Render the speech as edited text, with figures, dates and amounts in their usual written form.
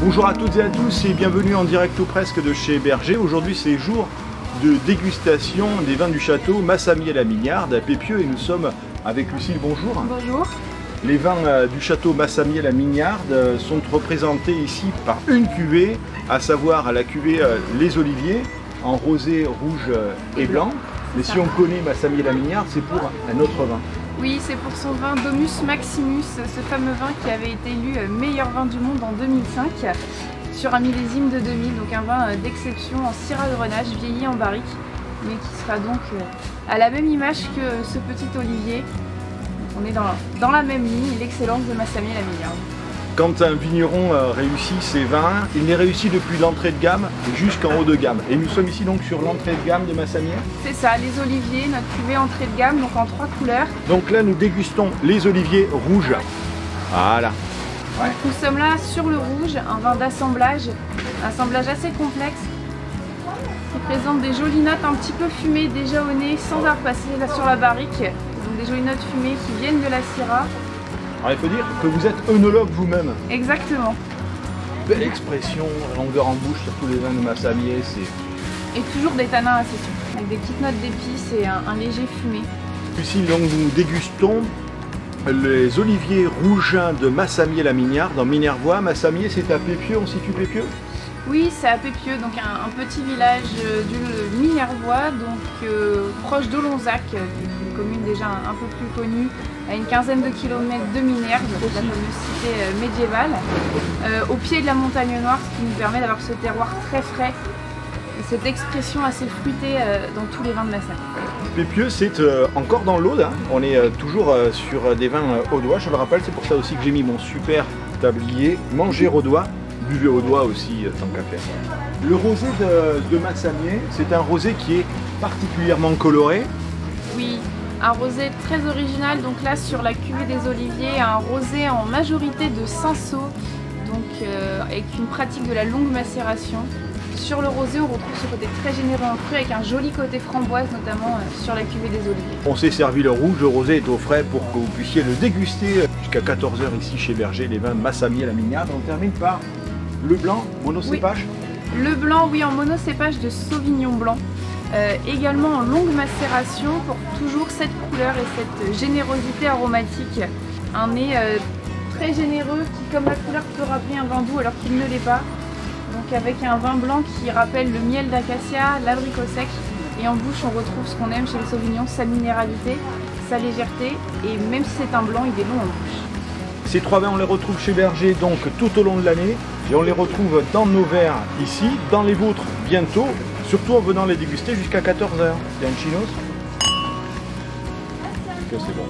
Bonjour à toutes et à tous et bienvenue en direct ou presque de chez Berger. Aujourd'hui c'est jour de dégustation des vins du château Massamy et la Mignarde à Pépieux et nous sommes avec Lucille. Bonjour. Bonjour. Les vins du château Massamy et la Mignarde sont représentés ici par une cuvée, à savoir la cuvée Les Oliviers en rosé, rouge et blanc. Mais si on connaît Massamy et la Mignarde, c'est pour un autre vin. Oui, c'est pour son vin Domus Maximus, ce fameux vin qui avait été élu meilleur vin du monde en 2005 sur un millésime de 2000, donc un vin d'exception en Syrah de Grenache, vieilli en barrique, mais qui sera donc à la même image que ce petit olivier. Donc on est dans la même ligne, l'excellence de Massamy et la Mignarde. Quand un vigneron réussit ses vins, il les réussit depuis l'entrée de gamme jusqu'en haut de gamme. Et nous sommes ici donc sur l'entrée de gamme de Massamy. C'est ça, les oliviers, notre cuvée entrée de gamme, donc en 3 couleurs. Donc là nous dégustons les oliviers rouges. Voilà. Ouais. Nous sommes là sur le rouge, un vin d'assemblage, assemblage assez complexe, qui présente des jolies notes un petit peu fumées déjà au nez, sans avoir passé là sur la barrique. Donc des jolies notes fumées qui viennent de la Syrah. Alors il faut dire que vous êtes œnologue vous-même. Exactement. Belle expression, longueur en bouche sur tous les vins de Massamy. Et toujours des tanins assez sûrs, avec des petites notes d'épices et un léger fumé. Ici donc nous dégustons les oliviers rougeins de Massamy et la Mignarde en Minervois. Massamy, c'est à Pépieux, on situe Pépieux? Oui, c'est à Pépieux, donc un petit village du Minervois, donc proche d'Olonzac, une commune déjà un peu plus connue, à une quinzaine de kilomètres de Minerve, la fameuse cité médiévale, au pied de la montagne noire, ce qui nous permet d'avoir ce terroir très frais et cette expression assez fruitée dans tous les vins de Massamy. Pépieux, c'est encore dans l'Aude, hein. On est toujours sur des vins audois, je le rappelle, c'est pour ça aussi que j'ai mis mon super tablier, manger audois. Buvez au doigt aussi, tant qu'à faire. Le rosé de Massamy, c'est un rosé qui est particulièrement coloré. Oui, un rosé très original. Donc là, sur la cuvée des Oliviers, un rosé en majorité de cinsault, donc avec une pratique de la longue macération. Sur le rosé, on retrouve ce côté très généreux en cru, avec un joli côté framboise, notamment sur la cuvée des Oliviers. On s'est servi le rouge, le rosé est au frais pour que vous puissiez le déguster jusqu'à 14 h ici chez Berger, les vins de Massamy et la Mignarde. On termine par le blanc, monocépage. Oui. Le blanc, oui, en monocépage de Sauvignon blanc. Également en longue macération pour toujours cette couleur et cette générosité aromatique. Un nez très généreux qui, comme la couleur, peut rappeler un vin doux alors qu'il ne l'est pas. Donc avec un vin blanc qui rappelle le miel d'acacia, l'abricot sec. Et en bouche, on retrouve ce qu'on aime chez le Sauvignon, sa minéralité, sa légèreté. Et même si c'est un blanc, il est long en bouche. Ces trois vins, on les retrouve chez Berger donc tout au long de l'année et on les retrouve dans nos verres ici, dans les vôtres bientôt, surtout en venant les déguster jusqu'à 14 h. Il y a une chinos. Que c'est bon.